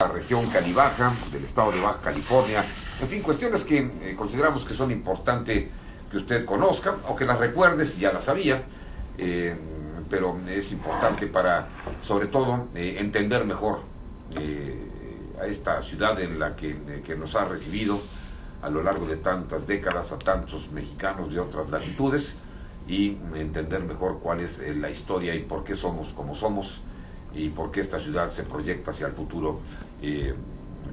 la región Canibaja, del estado de Baja California. En fin, cuestiones que consideramos que son importantes que usted conozca o que las recuerde si ya las sabía, pero es importante para, sobre todo, entender mejor a esta ciudad en la que nos ha recibido a lo largo de tantas décadas a tantos mexicanos de otras latitudes y entender mejor cuál es la historia y por qué somos como somos y por qué esta ciudad se proyecta hacia el futuro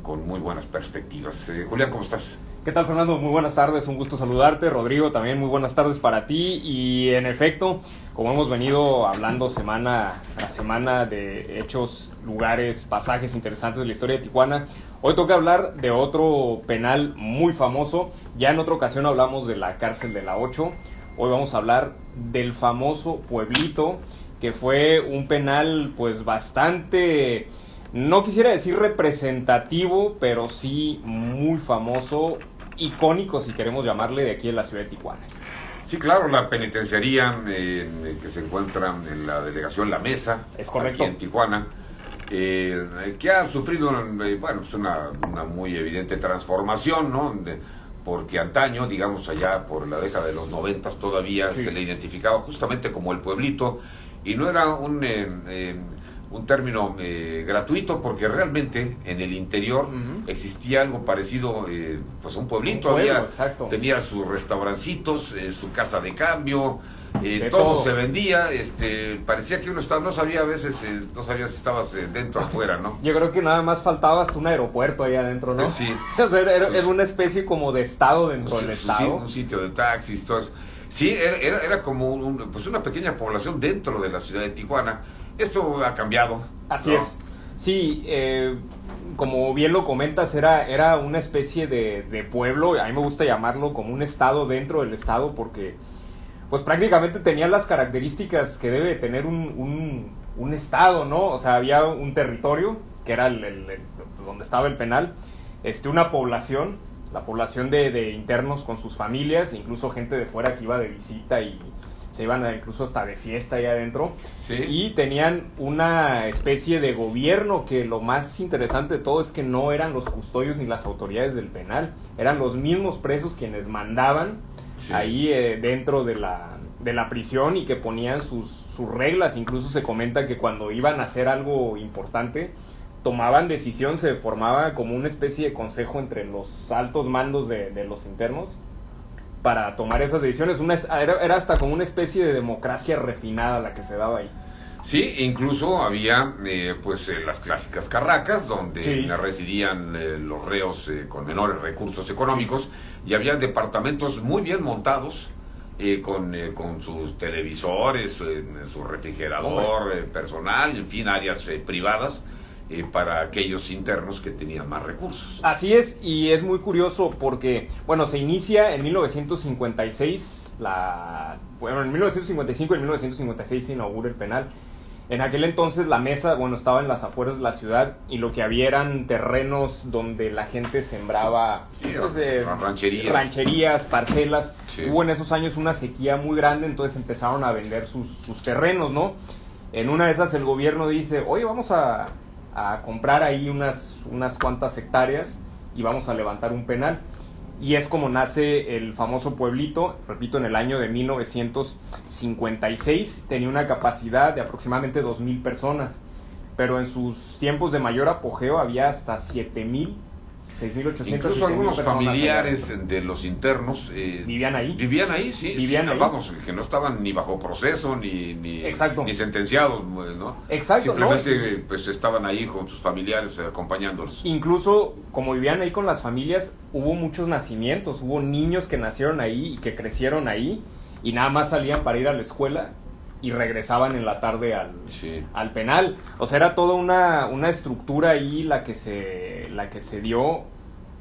con muy buenas perspectivas. Julián, ¿cómo estás? ¿Qué tal, Fernando? Muy buenas tardes, un gusto saludarte. Rodrigo, también muy buenas tardes para ti. Y en efecto, como hemos venido hablando semana tras semana de hechos, lugares, pasajes interesantes de la historia de Tijuana, hoy toca hablar de otro penal muy famoso. Ya en otra ocasión hablamos de la cárcel de la 8. Hoy vamos a hablar del famoso Pueblito, que fue un penal pues bastante, no quisiera decir representativo, pero sí muy famoso, icónico si queremos llamarle, de aquí en la ciudad de Tijuana. Sí, claro, la penitenciaría que se encuentra en la delegación La Mesa, es correcto, aquí en Tijuana, que ha sufrido pues una muy evidente transformación, ¿no? Porque antaño, digamos allá por la década de los 90 todavía sí se le identificaba justamente como el Pueblito, y no era un término gratuito, porque realmente en el interior existía algo parecido pues a un pueblito. Pueblo, tenía sus restaurancitos, su casa de cambio, todo se vendía, parecía que uno estaba, no sabía a veces, no sabía si estabas dentro o afuera, ¿no? Yo creo que nada más faltaba hasta un aeropuerto ahí adentro, ¿no? Sí. O sea, era una especie como de estado dentro del estado. Sí, un sitio de taxis, todo eso. Sí, era como pues una pequeña población dentro de la ciudad de Tijuana. Esto ha cambiado. Así ¿no? es. Sí, como bien lo comentas, era una especie de pueblo. A mí me gusta llamarlo como un estado dentro del estado, porque pues prácticamente tenía las características que debe tener un estado, ¿no? O sea, había un territorio, que era donde estaba el penal, una población, la población de internos con sus familias, incluso gente de fuera que iba de visita y se iban incluso hasta de fiesta ahí adentro. Sí. Y tenían una especie de gobierno que lo más interesante de todo es que no eran los custodios ni las autoridades del penal, eran los mismos presos quienes mandaban ahí dentro de la prisión, y que ponían sus reglas. Incluso se comenta que cuando iban a hacer algo importante tomaban decisión, se formaba como una especie de consejo entre los altos mandos de los internos para tomar esas decisiones. Era hasta como una especie de democracia refinada la que se daba ahí. Sí, incluso había las clásicas carracas donde residían los reos con menores recursos económicos, y había departamentos muy bien montados con sus televisores, su refrigerador personal, en fin, áreas privadas para aquellos internos que tenían más recursos. Así es, y es muy curioso porque, bueno, se inicia en 1956, en 1955 y en 1956 se inaugura el penal. En aquel entonces la Mesa, estaba en las afueras de la ciudad, y lo que había eran terrenos donde la gente sembraba rancherías, parcelas. Sí. Hubo en esos años una sequía muy grande, entonces empezaron a vender sus terrenos, ¿no? En una de esas el gobierno dice, oye, vamos a comprar ahí unas cuantas hectáreas y vamos a levantar un penal. Y es como nace el famoso Pueblito, repito, en el año de 1956. Tenía una capacidad de aproximadamente 2,000 personas, pero en sus tiempos de mayor apogeo había hasta 7,000, 6,800. Incluso algunos familiares de los internos vivían ahí. Vivían ahí, sí. Vivían ahí. Vamos, que no estaban ni bajo proceso, ni sentenciados, ¿no? Exacto. Simplemente pues estaban ahí con sus familiares acompañándolos. Incluso, como vivían ahí con las familias, hubo muchos nacimientos, hubo niños que nacieron ahí y que crecieron ahí, y nada más salían para ir a la escuela y regresaban en la tarde al penal. O sea, era toda una estructura ahí la que se dio,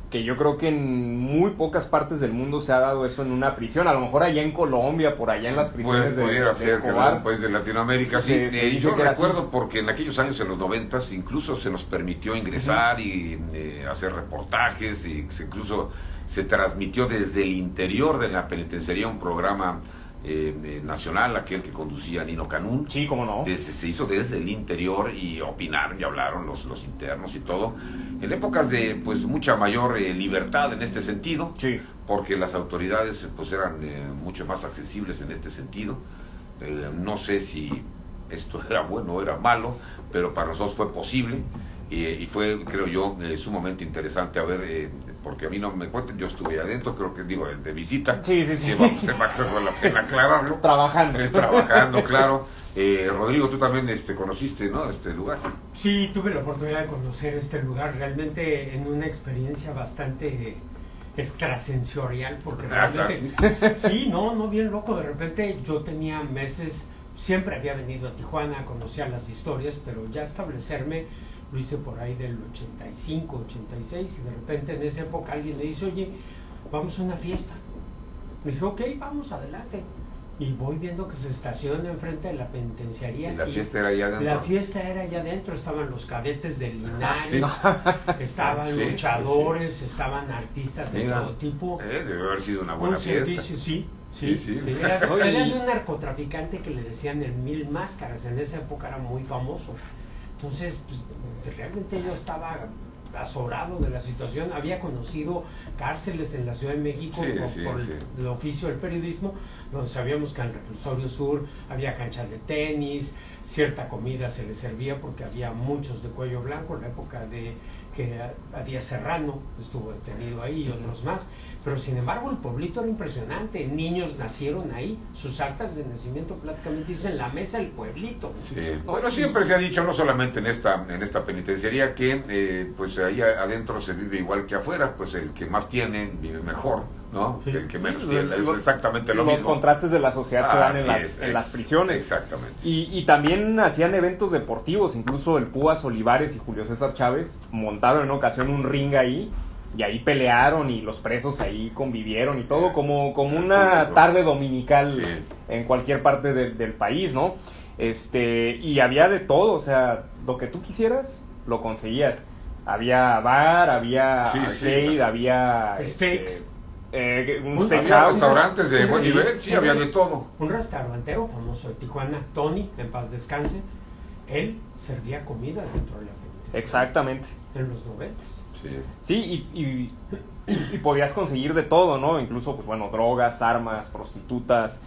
que yo creo que en muy pocas partes del mundo se ha dado eso en una prisión. A lo mejor allá en Colombia, por allá en las prisiones de Escobar, un país de Latinoamérica. Yo recuerdo porque en aquellos años, en los 90, incluso se nos permitió ingresar y hacer reportajes, y incluso se transmitió desde el interior de la penitenciaría un programa nacional, aquel que conducía Nino Canún. Sí, cómo no. Se hizo desde el interior y opinaron y hablaron los internos y todo, en épocas de pues mucha mayor libertad en este sentido, Sí. porque las autoridades pues eran mucho más accesibles en este sentido. No sé si esto era bueno o era malo, pero para nosotros fue posible. Y fue, creo yo, sumamente interesante porque a mí no me cuenten, yo estuve adentro, creo que digo, de visita. Sí. Vale la pena aclararlo. Trabajando. Claro. Rodrigo, tú también conociste, ¿no?, este lugar. Sí, tuve la oportunidad de conocer este lugar, realmente en una experiencia bastante extrasensorial, porque realmente, sí, no, bien loco, de repente yo tenía meses, siempre había venido a Tijuana, conocía las historias, pero ya establecerme lo hice por ahí del 85, 86, y de repente en esa época alguien me dice, oye, vamos a una fiesta. Me dije, ok, vamos, adelante. Y voy viendo que se estaciona enfrente de la penitenciaría. ¿Y la fiesta era allá adentro? La fiesta era allá adentro, estaban los cadetes de Linares, Sí. estaban luchadores, estaban artistas de todo tipo. Debe haber sido una buena fiesta. Sí. Era de un narcotraficante que le decían el Mil Máscaras, en esa época era muy famoso. Entonces, pues, realmente yo estaba azorado de la situación, había conocido cárceles en la Ciudad de México por el oficio del periodismo, donde sabíamos que en el Reclusorio Sur había canchas de tenis, cierta comida se les servía porque había muchos de cuello blanco, en la época de que a Díaz Serrano estuvo detenido ahí y otros más, pero sin embargo el pueblito era impresionante, niños nacieron ahí, sus actas de nacimiento prácticamente dicen la mesa del pueblito. Sí. Bueno, siempre se ha dicho, no solamente en esta penitenciaría, que pues ahí adentro se vive igual que afuera, pues el que más tiene vive mejor, ¿no? Sí, el que menos tiene, es exactamente lo mismo. Los contrastes de la sociedad se dan en las prisiones. Exactamente. Y también hacían eventos deportivos, incluso el Púas Olivares y Julio César Chávez montaron en ocasión un ring ahí, y ahí pelearon y los presos ahí convivieron y todo como una tarde dominical en cualquier parte del país, ¿no? Y había de todo, o sea, lo que tú quisieras lo conseguías. Había bar, había arcade, había steaks. Un steakhouse, restaurantes de buen nivel, había de todo. Un restaurantero famoso de Tijuana, Tony, en paz descanse, él servía comida dentro de la penitenciaria. Exactamente. En los 90. Sí, y podías conseguir de todo, ¿no? Incluso, pues bueno, drogas, armas, prostitutas,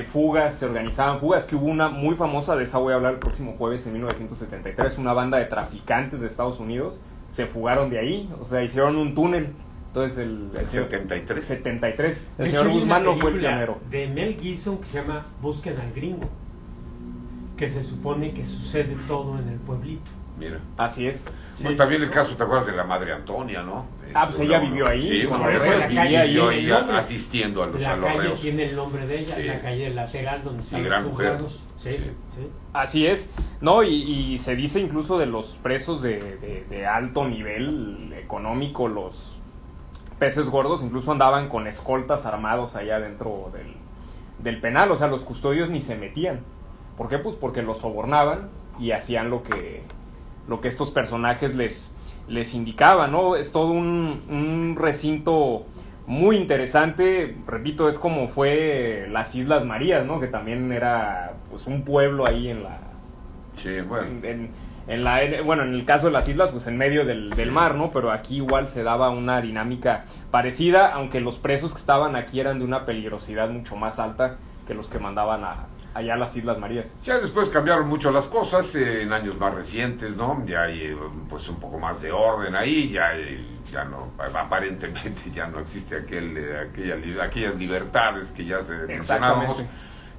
fugas, se organizaban fugas, que hubo una muy famosa, de esa voy a hablar el próximo jueves, en 1973, una banda de traficantes de Estados Unidos se fugaron de ahí, o sea, hicieron un túnel. Entonces el 73. 73. El señor Guzmán no fue el pionero. De Mel Gibson que se llama Busquen al Gringo, que se supone que sucede todo en el pueblito. Mira. Así es. Bueno, también el caso, ¿te acuerdas de la Madre Antonia, no? Pues ella vivió ahí. Sí, bueno, vivía ahí asistiendo a los reos. La calle reos. tiene el nombre de ella, la calle lateral donde están los juzgados. Sí. Así es. No, y se dice incluso de los presos de alto nivel económico, los peces gordos, incluso andaban con escoltas armados allá dentro del penal, o sea, los custodios ni se metían. ¿Por qué? Pues porque los sobornaban y hacían lo que estos personajes les indicaban, ¿no? Es todo un recinto muy interesante, repito, es como fue las Islas Marías, ¿no? Que también era pues un pueblo ahí en la... Sí, bueno. En el caso de las islas, pues en medio del mar, ¿no? Pero aquí igual se daba una dinámica parecida, aunque los presos que estaban aquí eran de una peligrosidad mucho más alta que los que mandaban allá a las Islas Marías. Ya después cambiaron mucho las cosas, en años más recientes, ¿no? Ya hay pues un poco más de orden ahí, ya no, aparentemente ya no existe aquellas libertades que ya se mencionábamos.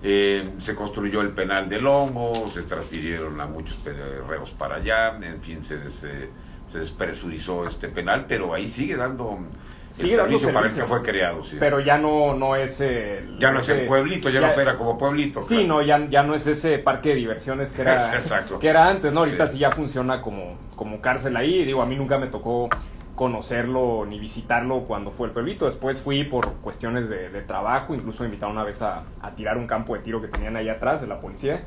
Se construyó el penal del Hongo, se transfirieron a muchos reos para allá, en fin, se despresurizó este penal, pero ahí sigue dando servicio para el que fue creado. Sí. Pero ya no es no es el pueblito, ya no opera como pueblito. Sí, claro. No, ya no es ese parque de diversiones que era antes, ¿no? Ahorita sí ya funciona como cárcel ahí. Digo, a mí nunca me tocó conocerlo ni visitarlo cuando fue el pueblito. Después fui por cuestiones de trabajo, incluso me invitaron una vez a tirar un campo de tiro que tenían ahí atrás de la policía.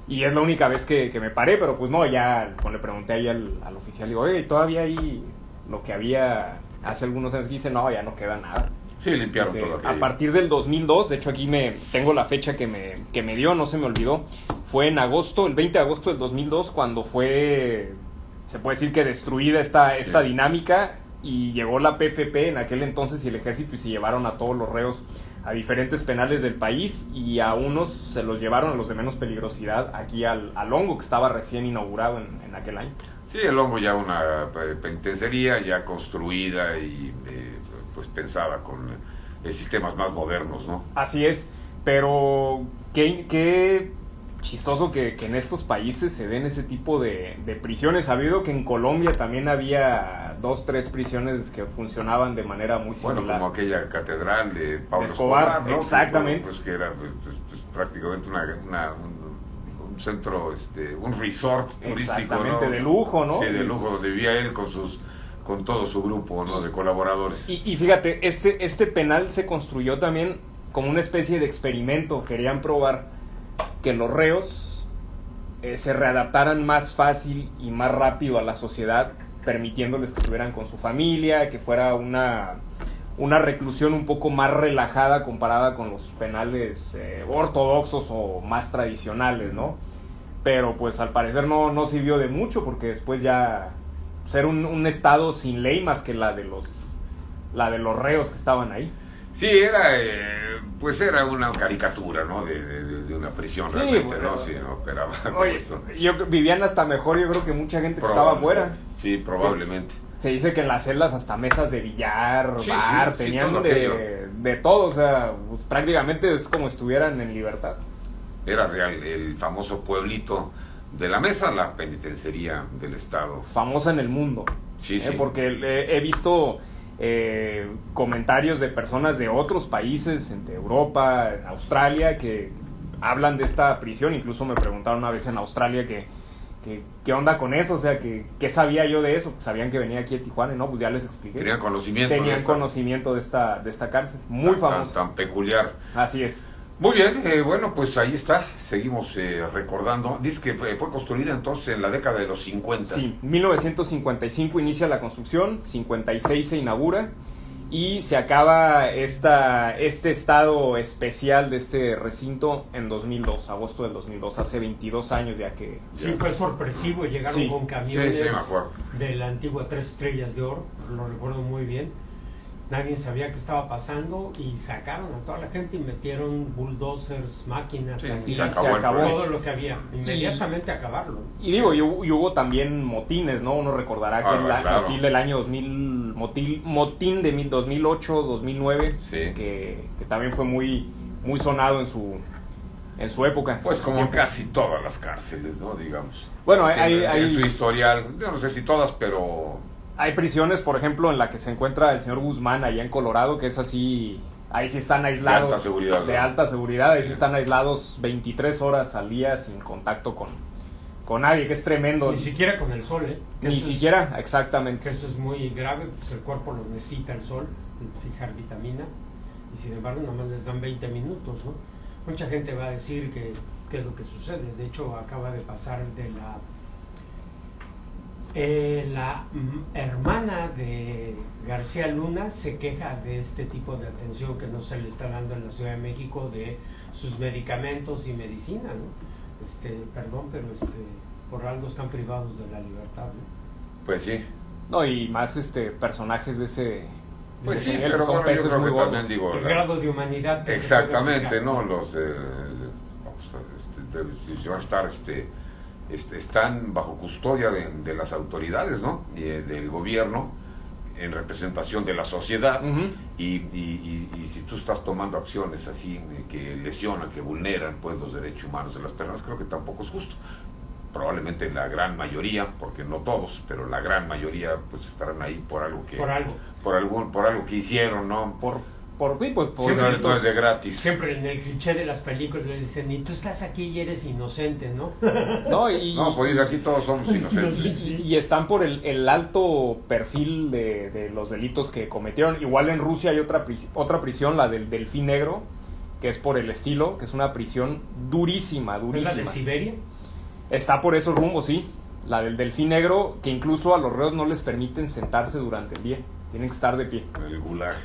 Y es la única vez que me paré, pero pues no, ya cuando le pregunté ahí al oficial, digo, oye, ¿todavía hay lo que había hace algunos años? Y dice, no, ya no queda nada. Sí, limpiaron todo aquello. A partir del 2002, de hecho aquí tengo la fecha que me dio, no se me olvidó, fue en agosto, el 20 de agosto del 2002, cuando fue, se puede decir que destruida esta dinámica, y llegó la PFP en aquel entonces y el ejército, y se llevaron a todos los reos a diferentes penales del país, y a unos se los llevaron, a los de menos peligrosidad, aquí al Hongo, que estaba recién inaugurado en aquel año. Sí, el Hongo ya una penitenciaría ya construida y pues pensada con sistemas más modernos, ¿no? Así es, pero qué chistoso que en estos países se den ese tipo de prisiones. Sabido que en Colombia también había 2, 3 prisiones que funcionaban de manera muy similar. Bueno, como aquella catedral de Pablo Escobar, ¿no? exactamente. Pues que era pues, prácticamente un centro, un resort turístico, exactamente, ¿no? de lujo, ¿no? Sí, de lujo, donde vivía él con todo su grupo, ¿no? De colaboradores. Y fíjate, este penal se construyó también como una especie de experimento. Querían probar que los reos se readaptaran más fácil y más rápido a la sociedad, permitiéndoles que estuvieran con su familia, que fuera una reclusión un poco más relajada comparada con los penales ortodoxos o más tradicionales, ¿no? Pero pues al parecer no sirvió de mucho, porque después ya ser un estado sin ley más que la de los reos que estaban ahí. Sí, era una caricatura, ¿no? De una prisión, sí, realmente, bueno, ¿no? Sí, no operaba. Oye, vivían hasta mejor, yo creo, que mucha gente que estaba afuera. Sí, probablemente. Se dice que en las celdas hasta mesas de billar, bar, tenían todo de todo, o sea, pues, prácticamente es como estuvieran en libertad. Era real, el famoso pueblito de la Mesa, la penitenciaría del estado. Famosa en el mundo. Sí, sí. Porque he visto comentarios de personas de otros países, de Europa, Australia, que hablan de esta prisión. Incluso me preguntaron una vez en Australia qué onda con eso, o sea, qué sabía yo de eso. Sabían que venía aquí a Tijuana y no, pues ya les expliqué. Tenían conocimiento. Conocimiento de esta cárcel, muy famosa. Tan peculiar. Así es. Muy bien, bueno, pues ahí está, seguimos recordando. Dice que fue construida entonces en la década de los 50. Sí, 1955 inicia la construcción, 56 se inaugura y se acaba este estado especial de este recinto en 2002, agosto del 2002, hace 22 años ya que... Sí, fue sorpresivo, llegaron con camiones me acuerdo. de la antigua 3 Estrellas de Oro, lo recuerdo muy bien. Nadie sabía qué estaba pasando y sacaron a toda la gente y metieron bulldozers, máquinas, aquí, se acabó todo lo que había, inmediatamente acabarlo. Y digo, y hubo también motines, ¿no? Uno recordará que el motín del año 2000, motín de 2008, 2009, que también fue muy sonado en su época. Pues como casi todas las cárceles, ¿no? Digamos. Bueno, hay su historial, yo no sé si todas, pero... Hay prisiones, por ejemplo, en la que se encuentra el señor Guzmán allá en Colorado, que es así, ahí sí están aislados. De alta seguridad. De alta seguridad, ahí sí están aislados 23 horas al día sin contacto con nadie, que es tremendo. Ni siquiera con el sol, ¿eh? Ni siquiera, exactamente. Que eso es muy grave, pues el cuerpo lo necesita el sol, fijar vitamina, y sin embargo nomás les dan 20 minutos, ¿no? Mucha gente va a decir que es lo que sucede. De hecho, acaba de pasar de la hermana de García Luna se queja de este tipo de atención que no se le está dando en la Ciudad de México, de sus medicamentos y medicina, ¿no? Perdón, pero por algo están privados de la libertad, ¿no? Pues sí. No, y más personajes de ese... Pues sí, nivel, pero son bueno, peces muy gordos. El grado de humanidad que exactamente, ¿no? Los si van a estar están bajo custodia de las autoridades, ¿no? Y del gobierno, en representación de la sociedad. Uh-huh. Y si tú estás tomando acciones así que lesionan, que vulneran pues los derechos humanos de las personas, creo que tampoco es justo. Probablemente la gran mayoría, porque no todos, pero la gran mayoría pues estarán ahí por algo que por algo que hicieron, ¿no? Por siempre no es de gratis. Siempre en el cliché de las películas le dicen, y tú estás aquí y eres inocente, ¿no? No, pues aquí todos somos inocentes. Y están por el alto perfil de los delitos que cometieron. Igual en Rusia hay otra prisión, la del Delfín Negro, que es por el estilo, que es una prisión durísima. ¿Es la de Siberia? Está por esos rumbos, sí. La del Delfín Negro, que incluso a los reos no les permiten sentarse durante el día. Tienen que estar de pie. El gulag.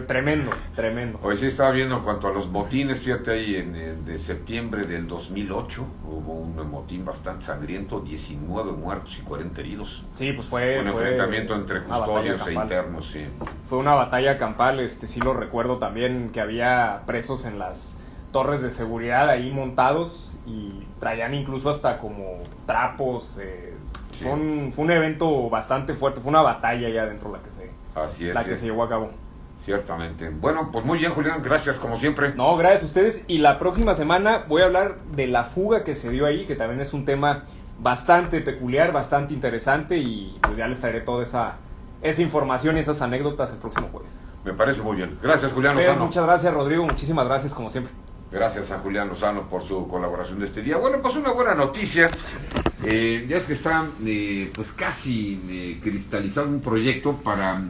Tremendo, tremendo. Hoy sí estaba viendo en cuanto a los motines, fíjate ahí de septiembre del 2008 hubo un motín bastante sangriento, 19 muertos y 40 heridos. Sí, pues fue un enfrentamiento entre custodios e internos, sí. Fue una batalla campal, sí lo recuerdo también, que había presos en las torres de seguridad ahí montados y traían incluso hasta como trapos. Sí. Fue un evento bastante fuerte, fue una batalla ya dentro la que se llevó a cabo. Ciertamente. Bueno, pues muy bien, Julián, gracias como siempre. No, gracias a ustedes. Y la próxima semana voy a hablar de la fuga que se dio ahí, que también es un tema bastante peculiar, bastante interesante, y pues ya les traeré toda esa información y esas anécdotas el próximo jueves. Me parparece muy bien. Gracias, Julián Lozano. Muchas gracias, Rodrigo. Muchísimas gracias, como siempre. Gracias a Julián Lozano por su colaboración de este día. Bueno, pues una buena noticia. Ya es que está pues casi cristalizado un proyecto para